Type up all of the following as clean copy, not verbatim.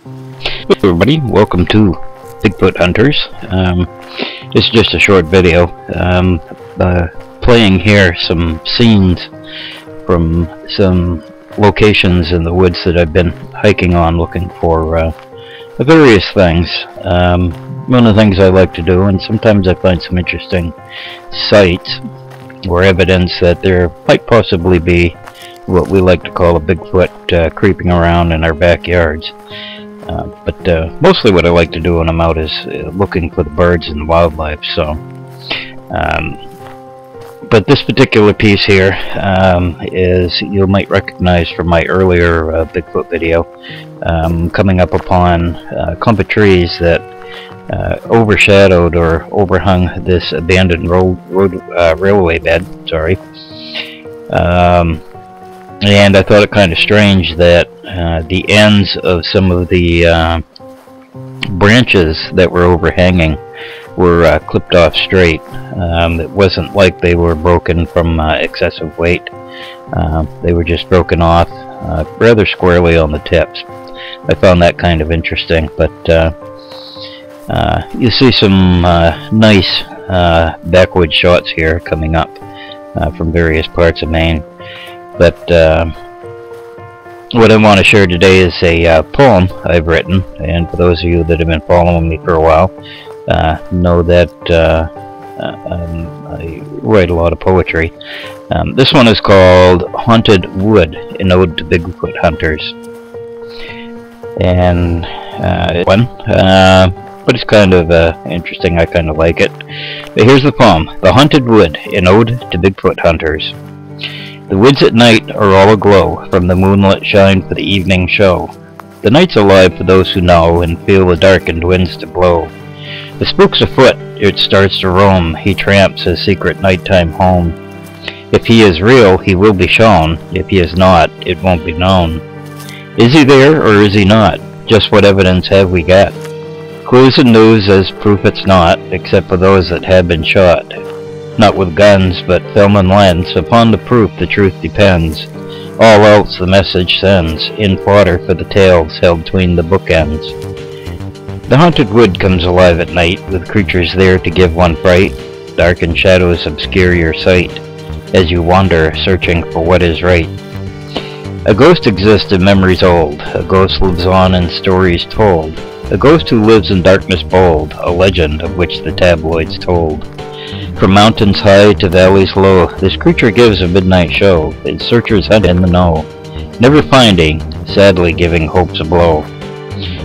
Hello everybody, welcome to Bigfoot Hunters. This is just a short video. Playing here some scenes from some locations in the woods that I've been hiking on looking for various things. One of the things I like to do, and sometimes I find some interesting sites or evidence that there might possibly be what we like to call a Bigfoot creeping around in our backyards. But mostly what I like to do when I'm out is looking for the birds and the wildlife. So, but this particular piece here is, you might recognize from my earlier Bigfoot video, coming up upon a clump of trees that overshadowed or overhung this abandoned railway bed. Sorry. And I thought it kind of strange that the ends of some of the branches that were overhanging were clipped off straight. It wasn't like they were broken from excessive weight. They were just broken off rather squarely on the tips. I found that kind of interesting, but you see some nice backwoods shots here coming up from various parts of Maine. But what I want to share today is a poem I've written, and for those of you that have been following me for a while, know that I write a lot of poetry. This one is called Haunted Wood, an ode to Bigfoot Hunters. And but it's kind of interesting. I kind of like it. But here's the poem: The Haunted Wood, an ode to Bigfoot Hunters. The woods at night are all aglow from the moonlit shine for the evening show. The night's alive for those who know and feel the darkened winds to blow. The spook's afoot, it starts to roam, he tramps his secret nighttime home. If he is real, he will be shown, if he is not, it won't be known. Is he there or is he not? Just what evidence have we got? Clues and news as proof it's not, except for those that have been shot. Not with guns, but film and lens, upon the proof the truth depends. All else the message sends, in fodder for the tales held between the bookends. The haunted wood comes alive at night, with creatures there to give one fright. Darkened shadows obscure your sight, as you wander, searching for what is right. A ghost exists in memories old, a ghost lives on in stories told. A ghost who lives in darkness bold, a legend of which the tabloids told. From mountains high to valleys low, this creature gives a midnight show, its searchers hunt in the know, never finding, sadly giving hopes a blow.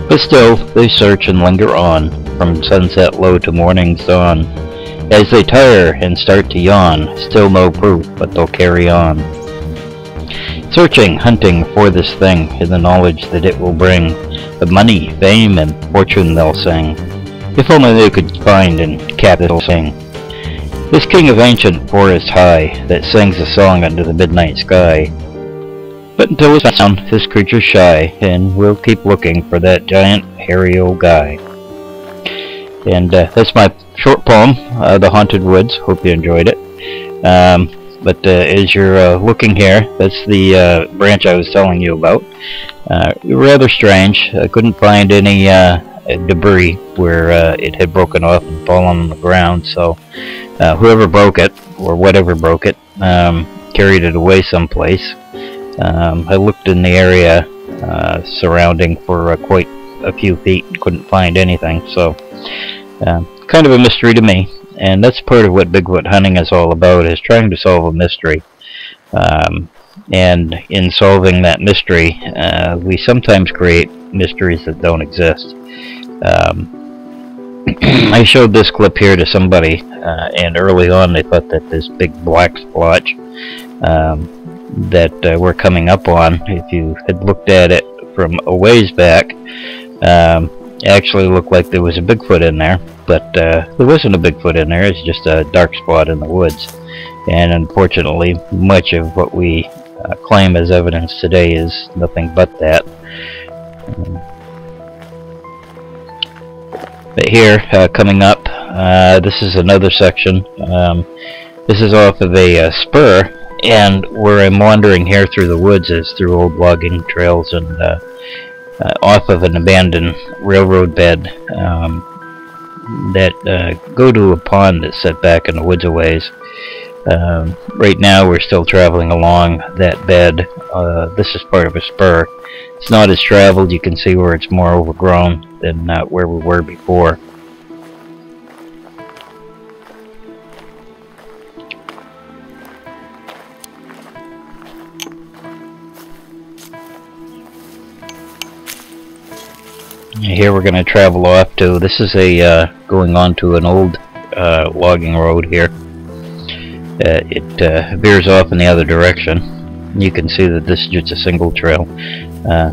But still, they search and linger on, from sunset low to morning's dawn. As they tire and start to yawn, still no proof, but they'll carry on. Searching, hunting for this thing, in the knowledge that it will bring, of money, fame, and fortune they'll sing, if only they could find and capital sing. This king of ancient forest high, that sings a song under the midnight sky. But until it's found, this creature's shy, and we'll keep looking for that giant, hairy old guy. And that's my short poem, The Haunted Woods. Hope you enjoyed it. But as you're looking here, that's the branch I was telling you about. Rather strange. I couldn't find any debris where it had broken off and fallen on the ground, so whoever broke it, or whatever broke it, carried it away someplace. I looked in the area surrounding for quite a few feet and couldn't find anything, so kind of a mystery to me. And that's part of what Bigfoot hunting is all about, is trying to solve a mystery. And in solving that mystery, we sometimes create mysteries that don't exist. I showed this clip here to somebody, and early on they thought that this big black splotch that we're coming up on, if you had looked at it from a ways back, actually looked like there was a Bigfoot in there, but there wasn't a Bigfoot in there. It's just a dark spot in the woods. And unfortunately, much of what we claim as evidence today is nothing but that. But here, coming up, this is another section. This is off of a spur, and where I'm wandering here through the woods is through old logging trails and off of an abandoned railroad bed that go to a pond that's set back in the woods a ways. Right now we're still traveling along that bed. This is part of a spur. It's not as traveled. You can see where it's more overgrown than where we were before. Here we're going to travel off to, this is a going on to an old logging road here. It veers off in the other direction. You can see that this is just a single trail.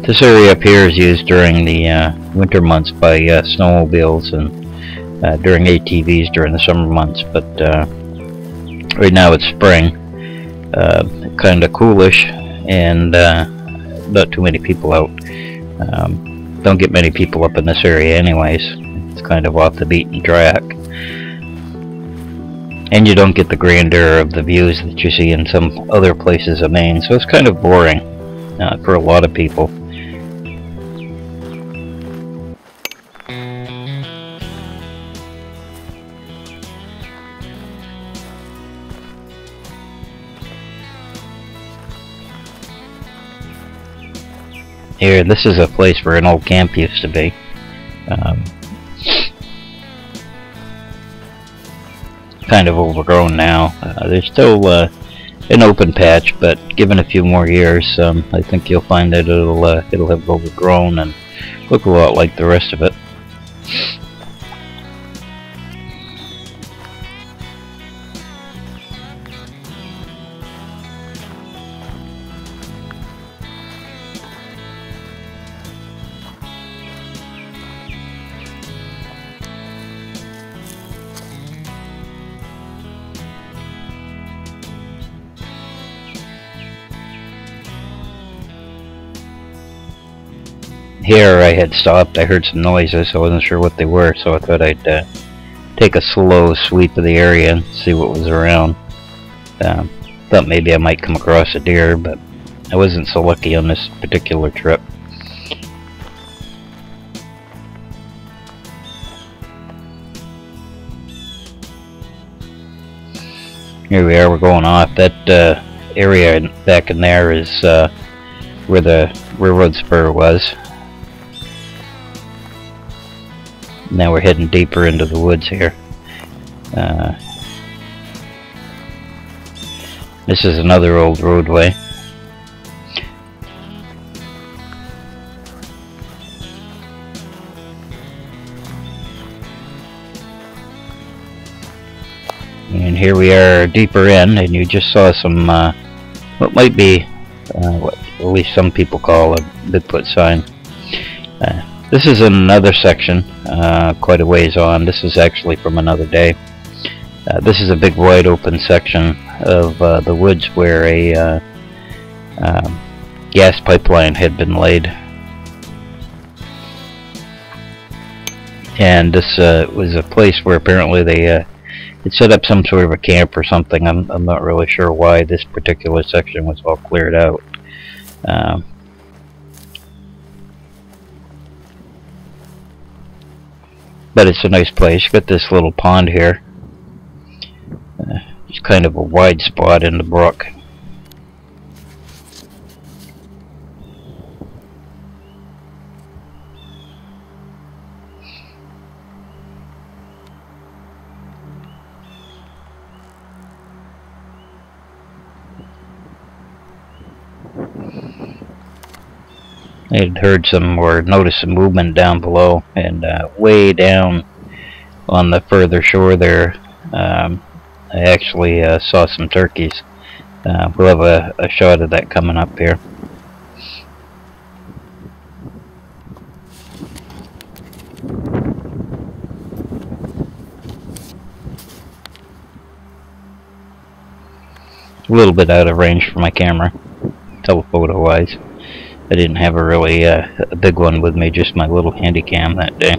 This area up here is used during the winter months by snowmobiles and during ATVs during the summer months, but right now it's spring. Kind of coolish and not too many people out. Don't get many people up in this area anyways. It's kind of off the beaten track. And you don't get the grandeur of the views that you see in some other places of Maine, so it's kind of boring for a lot of people. Here, this is a place where an old camp used to be. Kind of overgrown now. There's still an open patch, but given a few more years, I think you'll find that it'll have overgrown and look a lot like the rest of it. Here I had stopped. I heard some noises. I wasn't sure what they were, so I thought I'd take a slow sweep of the area and see what was around. Thought maybe I might come across a deer, but I wasn't so lucky on this particular trip. Here we are, we're going off. That area back in there is where the railroad spur was. Now we're heading deeper into the woods here. This is another old roadway. And here we are deeper in, and you just saw some what might be what at least some people call a Bigfoot sign. This is another section, quite a ways on. This is actually from another day. This is a big wide open section of the woods where a gas pipeline had been laid. And this was a place where apparently they had set up some sort of a camp or something. I'm not really sure why this particular section was all cleared out. But it's a nice place. Got this little pond here. It's kind of a wide spot in the brook. I had heard some or noticed some movement down below, and way down on the further shore there, I actually saw some turkeys. We'll have a shot of that coming up here. A little bit out of range for my camera, telephoto wise. I didn't have a really a big one with me, just my little handy cam that day.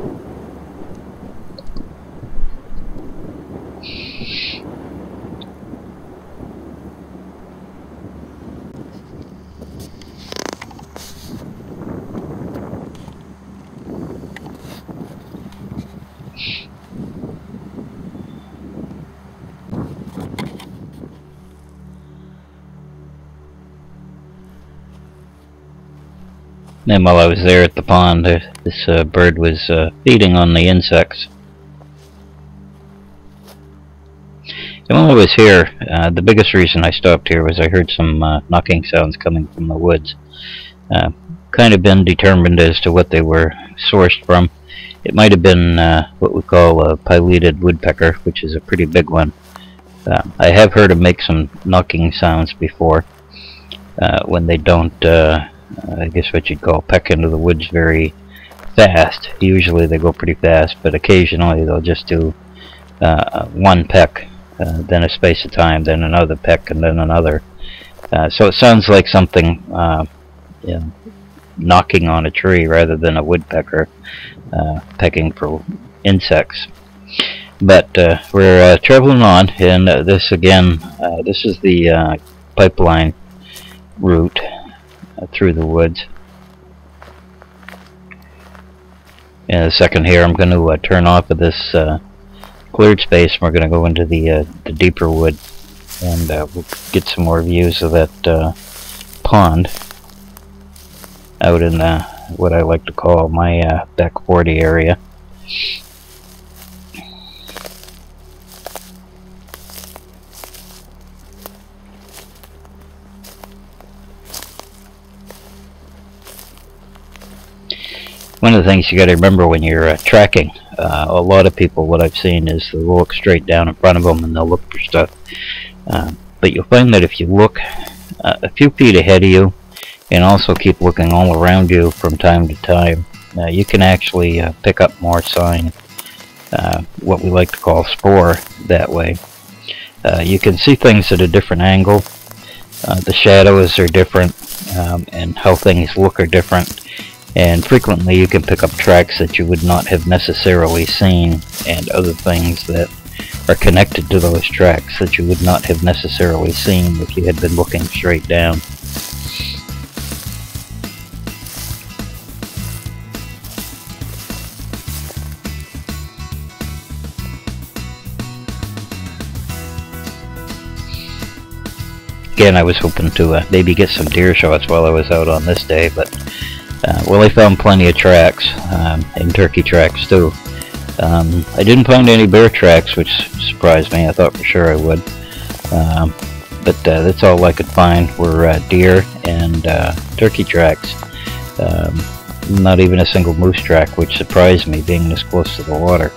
And while I was there at the pond, this bird was feeding on the insects. And while I was here, the biggest reason I stopped here was I heard some knocking sounds coming from the woods. Kind of been determined as to what they were sourced from. It might have been what we call a pileated woodpecker, which is a pretty big one. I have heard them make some knocking sounds before when they don't, I guess what you'd call, peck into the woods very fast. Usually they go pretty fast, but occasionally they'll just do one peck, then a space of time, then another peck, and then another. So it sounds like something you know, knocking on a tree rather than a woodpecker pecking for insects. But we're traveling on, and this again, this is the pipeline route through the woods. In a second here, I'm going to turn off of this cleared space, and we're going to go into the deeper wood, and we'll get some more views of that pond out in what I like to call my back 40 area. One of the things you got to remember when you're tracking, a lot of people, what I've seen is they'll look straight down in front of them and they'll look for stuff. But you'll find that if you look a few feet ahead of you and also keep looking all around you from time to time, you can actually pick up more sign, what we like to call spoor, that way. You can see things at a different angle. The shadows are different, and how things look are different. And frequently you can pick up tracks that you would not have necessarily seen, and other things that are connected to those tracks that you would not have necessarily seen if you had been looking straight down. Again, I was hoping to maybe get some deer shots while I was out on this day, but well, I found plenty of tracks, and turkey tracks too. I didn't find any bear tracks, which surprised me. I thought for sure I would. But that's all I could find were deer and turkey tracks. Not even a single moose track, which surprised me being this close to the water.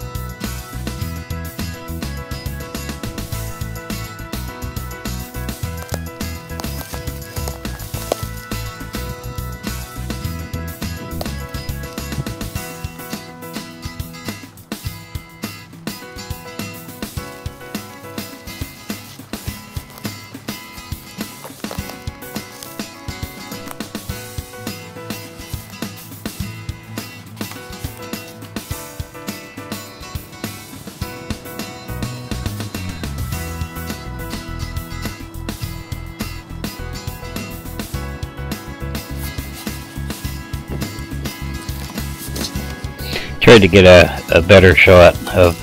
Tried to get a better shot of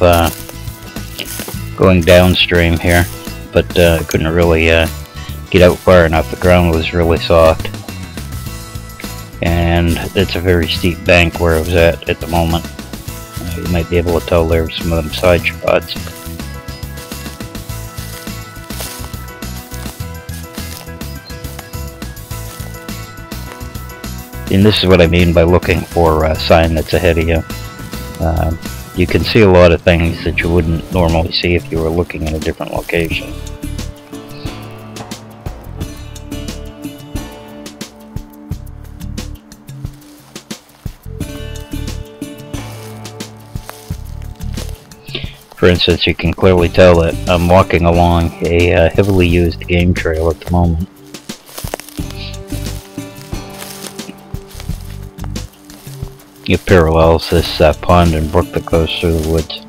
going downstream here, but couldn't really get out far enough. The ground was really soft, and it's a very steep bank where I was at the moment. You might be able to tell there were some of them side shots. And this is what I mean by looking for a sign that's ahead of you. You can see a lot of things that you wouldn't normally see if you were looking in a different location. For instance, you can clearly tell that I'm walking along a heavily used game trail at the moment. It parallels this pond and brook that goes through the woods.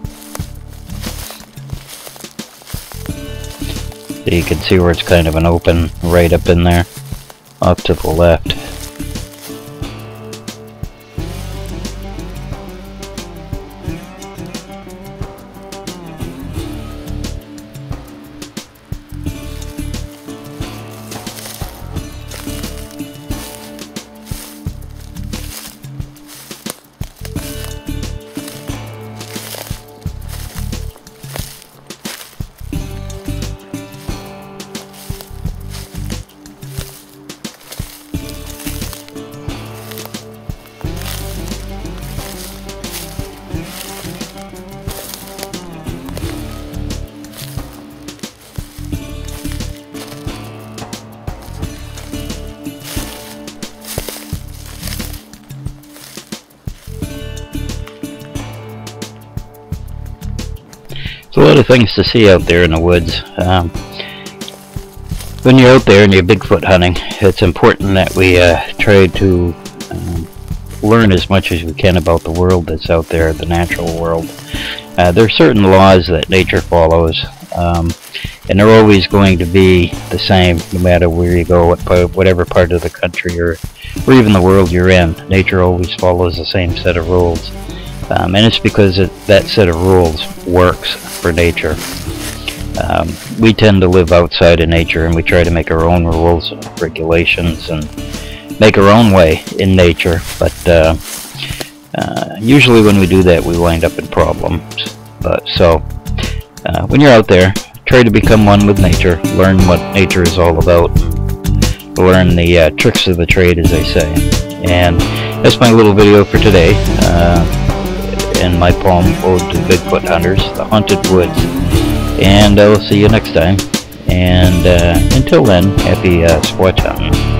So you can see where it's kind of an open right up in there, off to the left. There's a lot of things to see out there in the woods. When you're out there and you're Bigfoot hunting, it's important that we try to learn as much as we can about the world that's out there, the natural world. There are certain laws that nature follows, and they're always going to be the same no matter where you go, whatever part of the country or even the world you're in. Nature always follows the same set of rules, and it's because that set of rules works for nature. We tend to live outside of nature, and we try to make our own rules and regulations and make our own way in nature, but usually when we do that we wind up in problems. So when you're out there, try to become one with nature, learn what nature is all about, learn the tricks of the trade, as they say. And that's my little video for today, in my poem, Ode to Bigfoot Hunters, The Haunted Woods. And I'll see you next time, and until then, happy sport hunting.